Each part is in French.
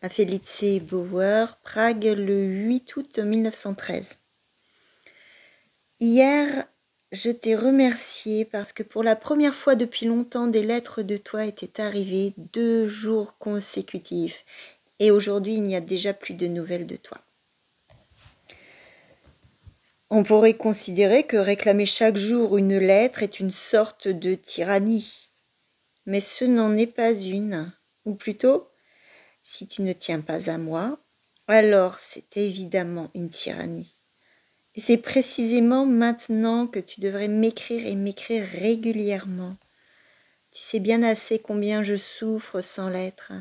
à Felice Bauer, Prague, le 8 août 1913. Hier, je t'ai remercié parce que pour la première fois depuis longtemps, des lettres de toi étaient arrivées 2 jours consécutifs. Et aujourd'hui, il n'y a déjà plus de nouvelles de toi. On pourrait considérer que réclamer chaque jour une lettre est une sorte de tyrannie. Mais ce n'en est pas une. Ou plutôt, si tu ne tiens pas à moi, alors c'est évidemment une tyrannie. Et c'est précisément maintenant que tu devrais m'écrire et m'écrire régulièrement. Tu sais bien assez combien je souffre sans lettres.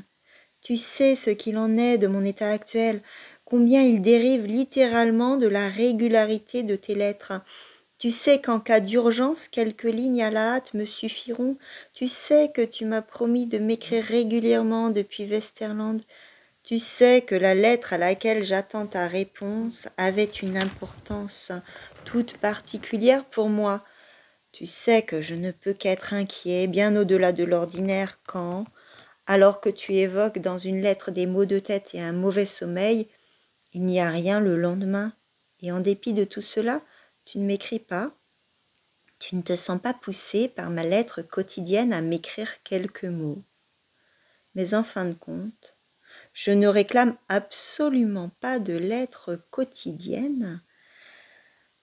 Tu sais ce qu'il en est de mon état actuel, combien il dérive littéralement de la régularité de tes lettres. Tu sais qu'en cas d'urgence, quelques lignes à la hâte me suffiront. Tu sais que tu m'as promis de m'écrire régulièrement depuis Westerland. Tu sais que la lettre à laquelle j'attends ta réponse avait une importance toute particulière pour moi. Tu sais que je ne peux qu'être inquiet, bien au-delà de l'ordinaire, quand, alors que tu évoques dans une lettre des maux de tête et un mauvais sommeil, il n'y a rien le lendemain. Et en dépit de tout cela, tu ne m'écris pas. Tu ne te sens pas poussé par ma lettre quotidienne à m'écrire quelques mots. Mais en fin de compte, je ne réclame absolument pas de lettres quotidiennes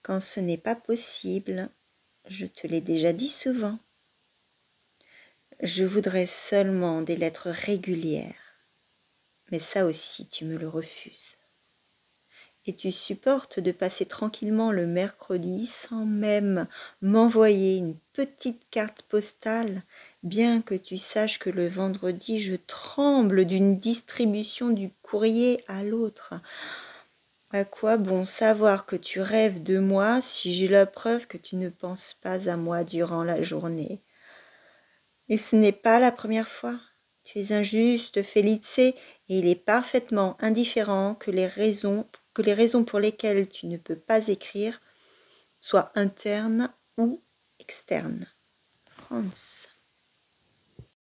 quand ce n'est pas possible. Je te l'ai déjà dit souvent. Je voudrais seulement des lettres régulières. Mais ça aussi, tu me le refuses. Et tu supportes de passer tranquillement le mercredi sans même m'envoyer une petite carte postale, bien que tu saches que le vendredi je tremble d'une distribution du courrier à l'autre. À quoi bon savoir que tu rêves de moi si j'ai la preuve que tu ne penses pas à moi durant la journée? Et ce n'est pas la première fois. Tu es injuste, Felice, et il est parfaitement indifférent que les raisons pour lesquelles tu ne peux pas écrire soient internes ou externes. Franz.